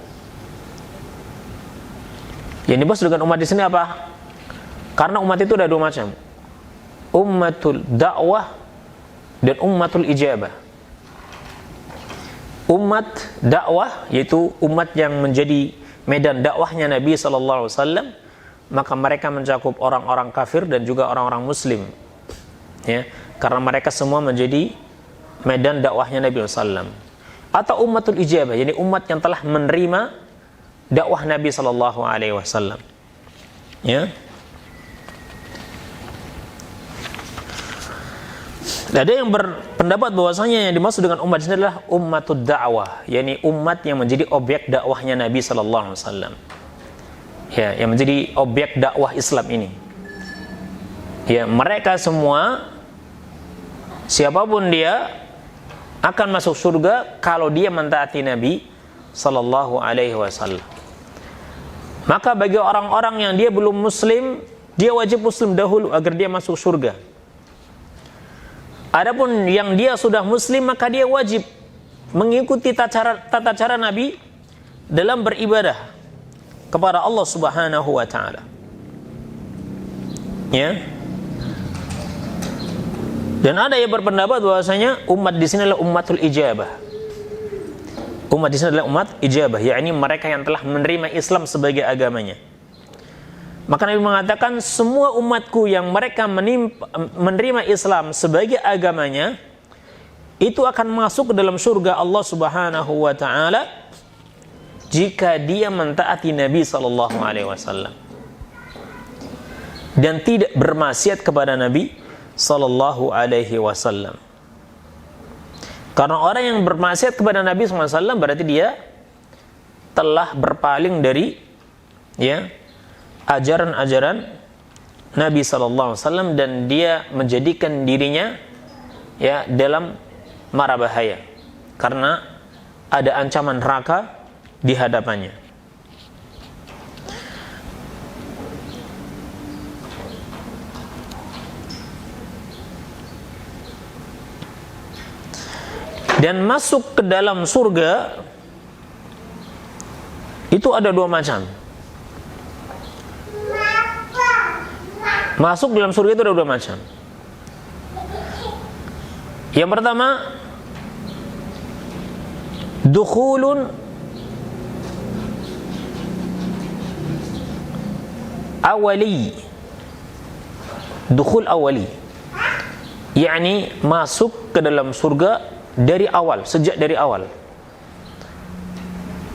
Yang dimaksud dengan umat di sini apa? Karena umat itu ada dua macam, ummatul dakwah dan ummatul ijabah. Umat dakwah yaitu umat yang menjadi medan dakwahnya Nabi SAW, maka mereka mencakup orang-orang kafir dan juga orang-orang muslim, ya, karena mereka semua menjadi medan dakwahnya Nabi SAW. Atau ummatul ijabah, yani umat yang telah menerima dakwah Nabi SAW, ya. Ada yang berpendapat bahwasanya yang dimaksud dengan umat ini adalah ummatud dakwah, yakni umat yang menjadi objek dakwahnya Nabi sallallahu alaihi wasallam. Ya, yang menjadi objek dakwah Islam ini. Ya, mereka semua siapapun dia akan masuk surga kalau dia mentaati Nabi sallallahu alaihi wasallam. Maka bagi orang-orang yang dia belum muslim, dia wajib muslim dahulu agar dia masuk surga. Adapun yang dia sudah muslim, maka dia wajib mengikuti tata cara Nabi dalam beribadah kepada Allah Subhanahu wa taala. Ya. Dan ada yang berpendapat bahwasanya umat di sini adalah ummatul ijabah. Umat di sini adalah umat ijabah, yakni mereka yang telah menerima Islam sebagai agamanya. Maka Nabi mengatakan semua umatku yang mereka menerima Islam sebagai agamanya itu akan masuk ke dalam surga Allah Subhanahu wa taala jika dia mentaati Nabi sallallahu alaihi wasallam dan tidak bermaksiat kepada Nabi sallallahu alaihi wasallam. Karena orang yang bermaksiat kepada Nabi sallallahu alaihi wasallam berarti dia telah berpaling dari ajaran-ajaran Nabi sallallahu alaihi wasallam dan dia menjadikan dirinya dalam mara bahaya karena ada ancaman neraka di hadapannya. Dan masuk ke dalam surga itu ada dua macam. Masuk dalam surga itu ada dua macam. Yang pertama, dukhulun awali. Dukhul awali, yakni masuk ke dalam surga dari awal, sejak dari awal.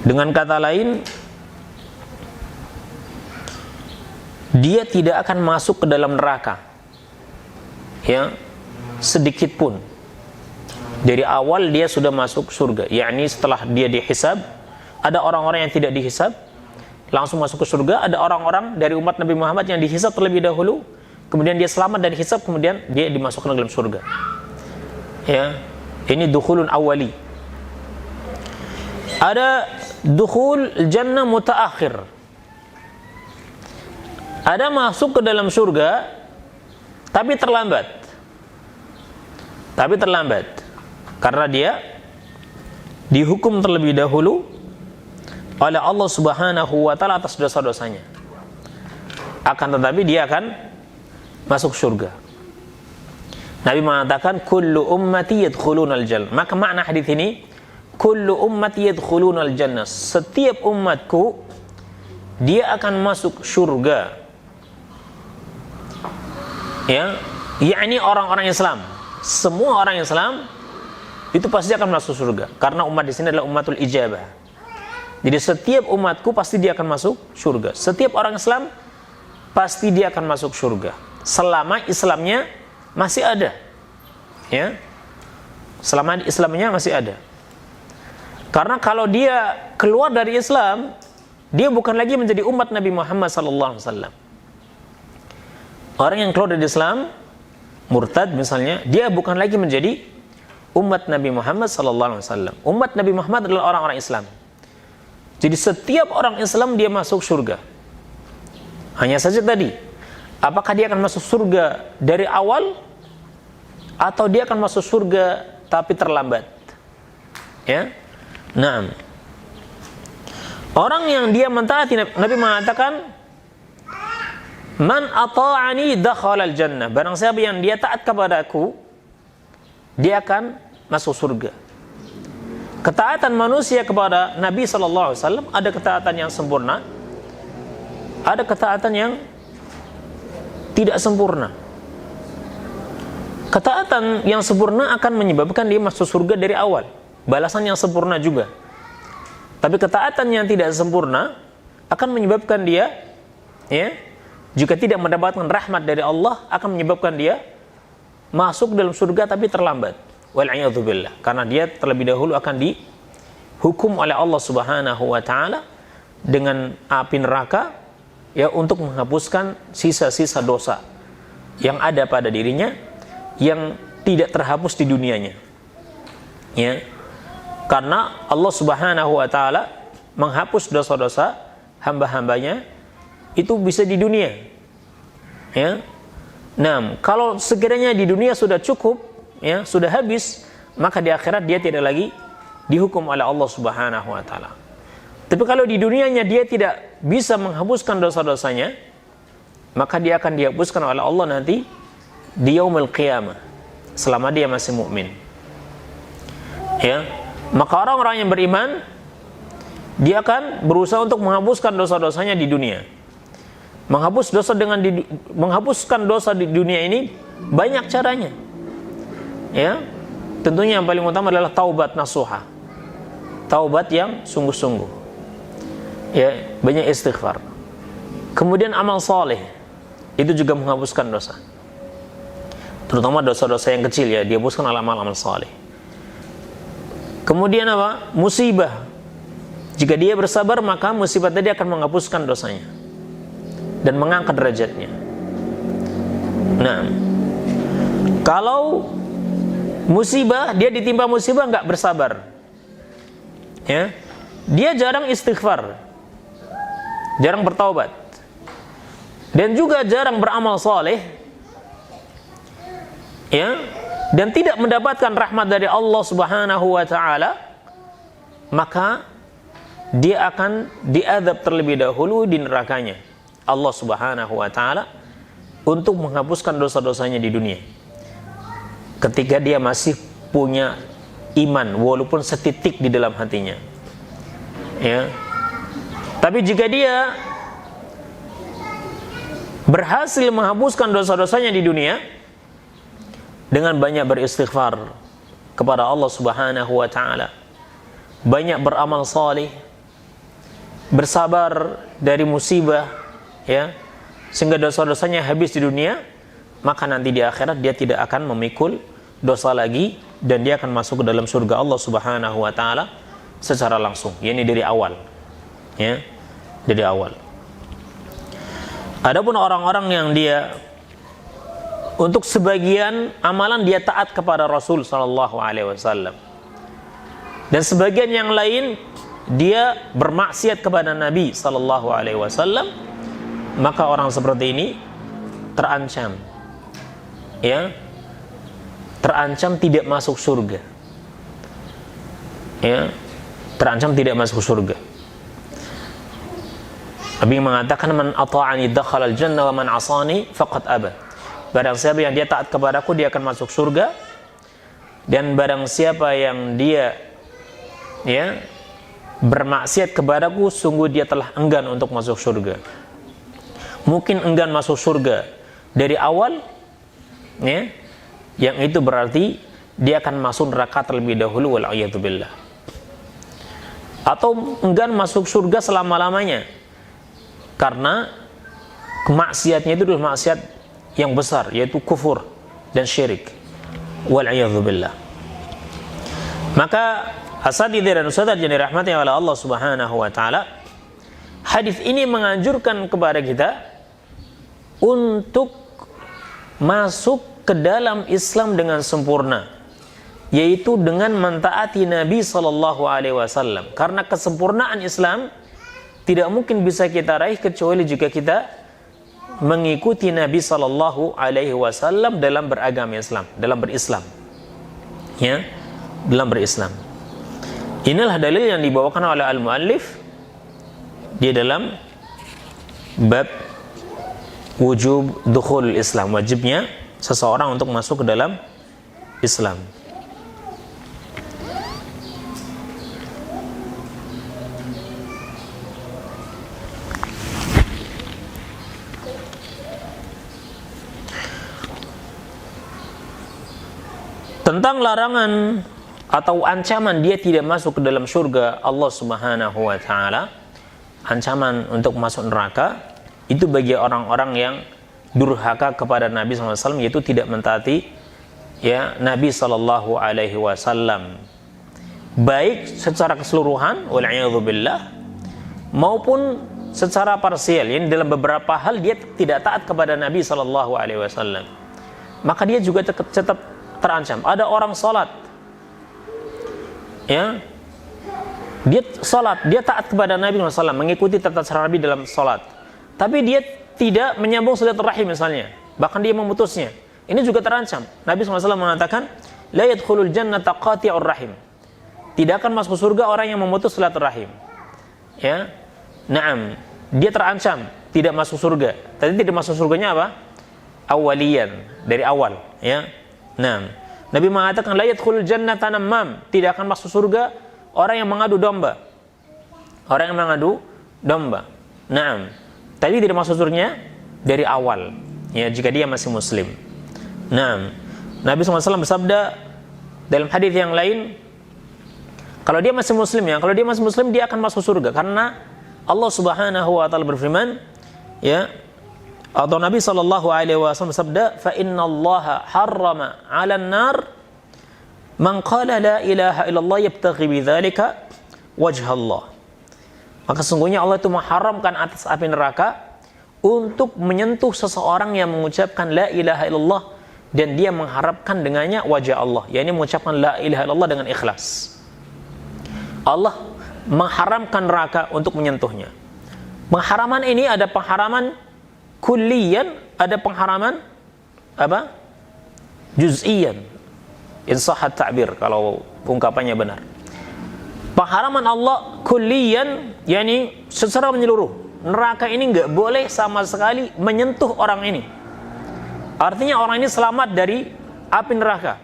Dengan kata lain, dia tidak akan masuk ke dalam neraka sedikit pun. Dari awal dia sudah masuk surga, yakni setelah dia dihisab. Ada orang-orang yang tidak dihisab langsung masuk ke surga, ada orang-orang dari umat Nabi Muhammad yang dihisab terlebih dahulu, kemudian dia selamat dari hisab, kemudian dia dimasukkan ke dalam surga. Ini dukhulun awali. Ada dukhul jannah mutaakhir. Ada masuk ke dalam surga tapi terlambat. Karena dia dihukum terlebih dahulu oleh Allah Subhanahu wa taala atas dosa-dosanya. Akan tetapi dia akan masuk surga. Nabi mengatakan kullu ummati yadkhulunal jannah. Maka makna hadis ini kullu ummati yadkhulunal jannah. Setiap umatku dia akan masuk surga. Yakni orang-orang Islam. Semua orang Islam itu pasti akan masuk surga karena umat di sini adalah ummatul ijabah. Jadi setiap umatku pasti dia akan masuk surga. Setiap orang Islam pasti dia akan masuk surga selama Islamnya masih ada. Selama Islamnya masih ada. Karena kalau dia keluar dari Islam, dia bukan lagi menjadi umat Nabi Muhammad sallallahu alaihi wasallam. Orang yang keluar dari Islam, murtad misalnya, dia bukan lagi menjadi umat Nabi Muhammad sallallahu alaihi wasallam. Umat Nabi Muhammad adalah orang-orang Islam. Jadi setiap orang Islam dia masuk surga. Hanya saja tadi, apakah dia akan masuk surga dari awal atau dia akan masuk surga tapi terlambat? Naam. Orang yang dia mentaati, Nabi mengatakan man ata'ani dakhalal jannah. Barang siapa yang dia taat kepadaku, dia akan masuk surga. Ketaatan manusia kepada Nabi sallallahu alaihi wasallam ada ketaatan yang sempurna, ada ketaatan yang tidak sempurna. Ketaatan yang sempurna akan menyebabkan dia masuk surga dari awal, balasan yang sempurna juga. Tapi ketaatan yang tidak sempurna akan menyebabkan dia jika tidak mendapatkan rahmat dari Allah, akan menyebabkan dia masuk dalam surga tapi terlambat. Wal'iyadzubillah. Karena dia terlebih dahulu akan dihukum oleh Allah Subhanahu wa taala dengan api neraka untuk menghapuskan sisa-sisa dosa yang ada pada dirinya yang tidak terhapus di dunianya. Karena Allah Subhanahu wa taala menghapus dosa-dosa hamba-hambanya itu bisa di dunia. Nah, kalau sekiranya di dunia sudah cukup ya sudah habis, maka di akhirat dia tidak lagi dihukum oleh Allah Subhanahu wa taala. Tapi kalau di dunianya dia tidak bisa menghapuskan dosa-dosanya, maka dia akan dihapuskan oleh Allah nanti di yaumul qiyamah selama dia masih mukmin. Ya, maka orang-orang yang beriman dia akan berusaha untuk menghapuskan dosa-dosanya di dunia. Menghapuskan dosa di dunia ini banyak caranya. Ya, tentunya yang paling utama adalah taubat nasuha, taubat yang sungguh-sungguh. Ya, banyak istighfar. Kemudian amal saleh, itu juga menghapuskan dosa. Terutama dosa-dosa yang kecil ya, dihapuskan oleh amal-amal saleh. Kemudian apa? Musibah. Jika dia bersabar, maka musibah tadi akan menghapuskan dosanya dan mengangkat derajatnya. Nah, kalau musibah, dia ditimpa musibah nggak bersabar, ya, dia jarang istighfar, jarang bertaubat, dan juga jarang beramal saleh, ya, dan tidak mendapatkan rahmat dari Allah Subhanahu wa taala, maka dia akan diazab terlebih dahulu di nerakanya Allah Subhanahu wa taala untuk menghapuskan dosa-dosanya di dunia. Ketika dia masih punya iman walaupun setitik di dalam hatinya. Ya. Tapi jika dia berhasil menghapuskan dosa-dosanya di dunia dengan banyak beristighfar kepada Allah Subhanahu wa taala, banyak beramal saleh, bersabar dari musibah, ya, sehingga dosa-dosanya habis di dunia, maka nanti di akhirat dia tidak akan memikul dosa lagi dan dia akan masuk ke dalam surga Allah Subhanahu wa taala secara langsung, yakni dari awal. Ya, dari awal. Adapun orang-orang yang dia untuk sebagian amalan dia taat kepada Rasul sallallahu alaihi wasallam, dan sebagian yang lain dia bermaksiat kepada Nabi sallallahu alaihi wasallam, maka orang seperti ini terancam, ya, terancam tidak masuk surga, ya, terancam tidak masuk surga. Nabi mengatakan, man ata'ani dakhala al-jannah wa man 'asani faqad aba. Barang siapa yang dia taat kepadaku, dia akan masuk surga, dan barang siapa yang dia, ya, bermaksiat kepadaku, sungguh dia telah enggan untuk masuk surga. Mungkin enggan masuk surga dari awal, ya, yang itu berarti dia akan masuk neraka terlebih dahulu, wal'iyadzubillah. Atau enggan masuk surga selama-lamanya karena kemaksiatnya itu adalah maksiat yang besar, yaitu kufur dan syirik, wal'iyadzubillah. Maka asatidzah dan ustadzah yang dirahmati oleh Allah Subhanahu wa taala, hadis ini menganjurkan kepada kita untuk masuk ke dalam Islam dengan sempurna, yaitu dengan mentaati Nabi sallallahu alaihi wasallam. Karena kesempurnaan Islam tidak mungkin bisa kita raih kecuali jika kita mengikuti Nabi sallallahu alaihi wasallam dalam beragama Islam, dalam berislam. Ya, dalam berislam. Inilah dalil yang dibawakan oleh al-muallif di dalam bab wujub dukhul Islam, wajibnya seseorang untuk masuk ke dalam Islam. Tentang larangan atau ancaman dia tidak masuk ke dalam surga Allah Subhanahu wa taala, ancaman untuk masuk neraka, itu bagi orang-orang yang durhaka kepada Nabi SAW, yaitu tidak mentaati, ya, Nabi SAW, baik secara keseluruhan, wal'iyadzubillah, maupun secara parsial, yani dalam beberapa hal dia tidak taat kepada Nabi SAW, maka dia juga tetap terancam. Ada orang salat, ya, dia salat, dia taat kepada Nabi SAW, mengikuti tata cara Nabi dalam salat, tapi dia tidak menyambung silaturahim misalnya, bahkan dia memutusnya. ini juga terancam. Nabi SAW mengatakan, la yadkhulul jannata qati'ur rahim. Tidak akan masuk surga orang yang memutus silaturahim. Ya. Naam, dia terancam tidak masuk surga. Tadi tidak masuk surganya apa? Awaliyan, dari awal, ya. Naam. Nabi mengatakan la yadkhulul jannata namam, tidak akan masuk surga orang yang mengadu domba. Orang yang mengadu domba. Naam. Tadi tidak masuk surganya dari awal, ya, jika dia masih muslim. Naam. Nabi SAW bersabda dalam hadis yang lain, kalau dia masih muslim, ya, kalau dia masih muslim dia akan masuk surga karena Allah Subhanahu wa taala berfirman, ya, atau Nabi sallallahu alaihi wasallam bersabda, "Fa innallaha harrama 'alan nar man qala la ilaha illallah yabtaghi bidzalika wajha Allah." Maka sungguhnya Allah itu mengharamkan atas api neraka untuk menyentuh seseorang yang mengucapkan la ilaha illallah dan dia mengharapkan dengannya wajah Allah, yakni mengucapkan la ilaha illallah dengan ikhlas. Allah mengharamkan neraka untuk menyentuhnya. Pengharaman ini ada pengharaman kulliyan, ada pengharaman apa? Juz'iyan. In sahhat ta'bir, kalau ungkapannya benar. Pengharaman Allah kulliyan, yakni secara menyeluruh. Neraka ini enggak boleh sama sekali menyentuh orang ini. Artinya orang ini selamat dari api neraka.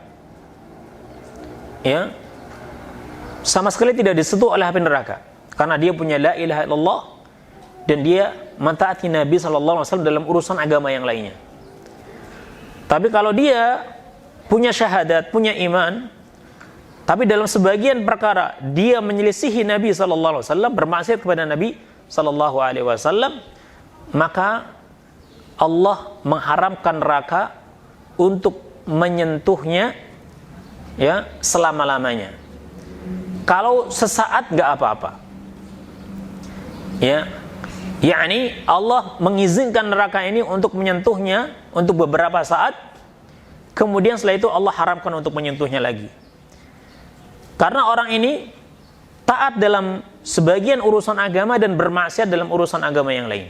Ya. Sama sekali tidak disentuh oleh api neraka karena dia punya la ilaha illallah dan dia mentaati Nabi SAW dalam urusan agama yang lainnya. Tapi kalau dia punya syahadat, punya iman, tapi dalam sebagian perkara dia menyelisihi Nabi SAW, bermaksiat kepada Nabi SAW, maka Allah mengharamkan neraka untuk menyentuhnya, ya, selama-lamanya. Kalau sesaat nggak apa-apa, ya, yakni Allah mengizinkan neraka ini untuk menyentuhnya untuk beberapa saat, kemudian setelah itu Allah haramkan untuk menyentuhnya lagi. Karena orang ini taat dalam sebagian urusan agama dan bermaksiat dalam urusan agama yang lain.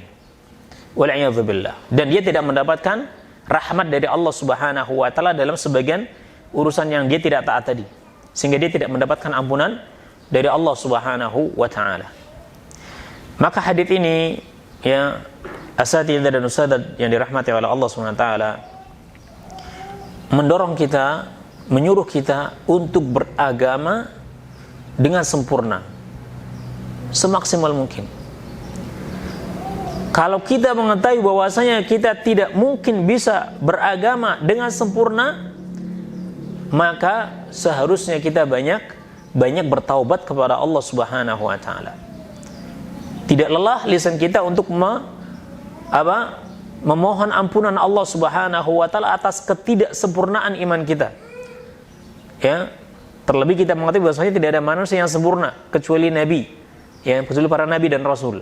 Wal'iyadzubillah. Dan dia tidak mendapatkan rahmat dari Allah Subhanahu wa taala dalam sebagian urusan yang dia tidak taat tadi, sehingga dia tidak mendapatkan ampunan dari Allah Subhanahu wa taala. Maka hadis ini, ya, asatidzah dan ustadzah yang dirahmati oleh Allah Subhanahu wa taala, mendorong kita, menyuruh kita untuk beragama dengan sempurna, semaksimal mungkin. Kalau kita mengetahui bahwasanya kita tidak mungkin bisa beragama dengan sempurna, maka seharusnya kita banyak bertaubat kepada Allah Subhanahu wa taala. Tidak lelah lisan kita untuk memohon ampunan Allah Subhanahu wa taala atas ketidaksempurnaan iman kita. Ya, terlebih kita mengetahui bahwasanya tidak ada manusia yang sempurna kecuali nabi, ya, kecuali para nabi dan rasul.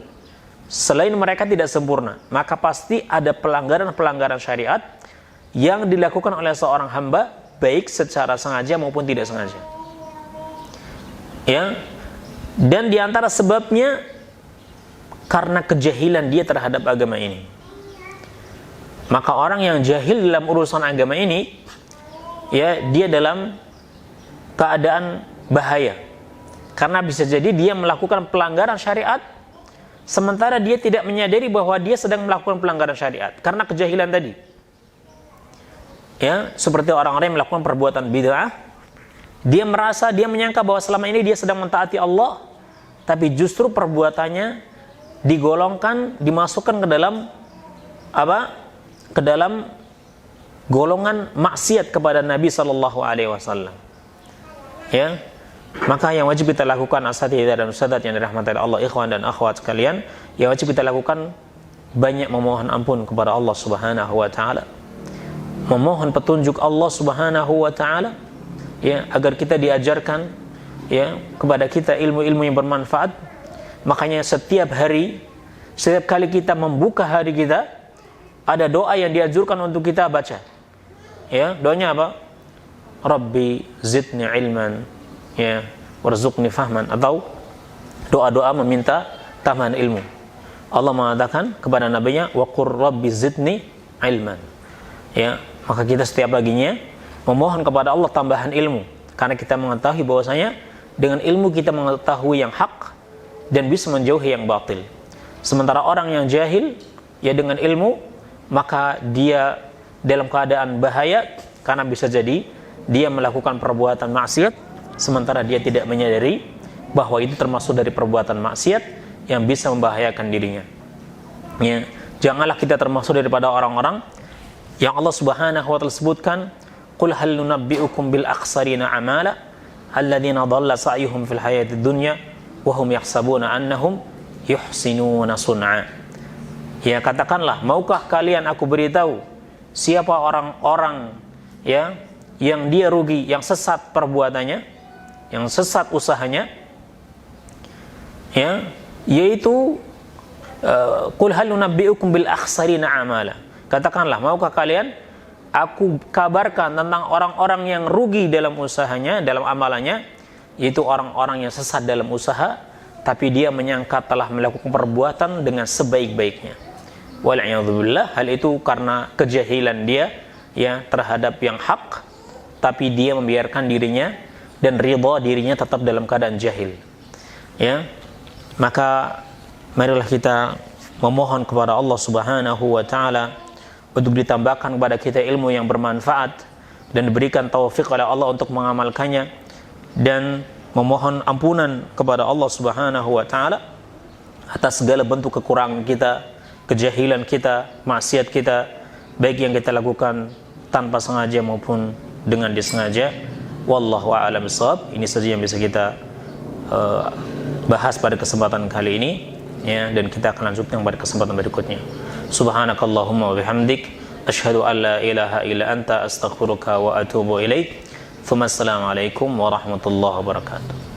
Selain mereka tidak sempurna, maka pasti ada pelanggaran-pelanggaran syariat yang dilakukan oleh seorang hamba, baik secara sengaja maupun tidak sengaja. Ya. Dan diantara sebabnya karena kejahilan dia terhadap agama ini. Maka orang yang jahil dalam urusan agama ini, ya, dia dalam keadaan bahaya. Karena bisa jadi dia melakukan pelanggaran syariat sementara dia tidak menyadari bahwa dia sedang melakukan pelanggaran syariat karena kejahilan tadi. Ya, seperti orang-orang yang melakukan perbuatan bid'ah, dia merasa, dia menyangka bahwa selama ini dia sedang mentaati Allah, tapi justru perbuatannya digolongkan, dimasukkan ke dalam ke dalam golongan maksiat kepada Nabi sallallahu alaihi wasallam. Ya. Maka yang wajib kita lakukan, asatidzah dan ustadzah yang dirahmati Allah, ikhwan dan akhwat sekalian, yang wajib kita lakukan banyak memohon ampun kepada Allah Subhanahu wa taala. Memohon petunjuk Allah Subhanahu wa taala, ya, agar kita diajarkan, ya, kepada kita ilmu-ilmu yang bermanfaat. Makanya setiap hari, setiap kali kita membuka hari kita, ada doa yang dianjurkan untuk kita baca. Ya, doanya apa? Rabbi zidni ilman, ya, warzuqni fahman, atau doa-doa meminta tambahan ilmu. Allah mengatakan kepada nabinya, wa qur rabbi zidni ilman. Ya, Maka kita setiap paginya memohon kepada Allah tambahan ilmu, karena kita mengetahui bahwasanya dengan ilmu kita mengetahui yang hak dan bisa menjauhi yang batil. Sementara orang yang jahil, ya dengan ilmu, maka dia dalam keadaan bahaya, karena bisa jadi dia melakukan perbuatan maksiat sementara dia tidak menyadari bahwa itu termasuk dari perbuatan maksiat yang bisa membahayakan dirinya. Ya, janganlah kita termasuk daripada orang-orang yang Allah Subhanahu wa taala sebutkan, qul hal nunabbi'ukum bil akhsarina amala alladziina dhalla sa'yuhum fil hayatid dunya wa hum yahsabuna annahum yuhsinuna sun'a. Ya, katakanlah, maukah kalian aku beritahu siapa orang-orang ya yang dia rugi, yang sesat perbuatannya, yang sesat usahanya, ya, yaitu qul hal nunabbi'ukum bil akhsarina amala. Katakanlah, maukah kalian aku kabarkan tentang orang-orang yang rugi dalam usahanya, dalam amalannya, yaitu orang-orang yang sesat dalam usaha, tapi dia menyangka telah melakukan perbuatan dengan sebaik-baiknya. Wal'iyadzubillah, hal itu karena kejahilan dia ya terhadap yang hak, tapi dia membiarkan dirinya dan ridha dirinya tetap dalam keadaan jahil. Ya, maka marilah kita memohon kepada Allah Subhanahu wa taala untuk ditambahkan kepada kita ilmu yang bermanfaat dan diberikan taufik oleh Allah untuk mengamalkannya, dan memohon ampunan kepada Allah Subhanahu wa taala atas segala bentuk kekurangan kita, kejahilan kita, maksiat kita, baik yang kita lakukan tanpa sengaja maupun dengan disengaja. Wallahu a'lam bishawab. Ini saja yang bisa kita bahas pada kesempatan kali ini, ya, dan kita akan lanjutkan pada kesempatan berikutnya. Subhanakallahumma wa bihamdik, asyhadu an la ilaha illa anta, astaghfiruka wa atubu ilaik. Assalamualaikum warahmatullahi wabarakatuh.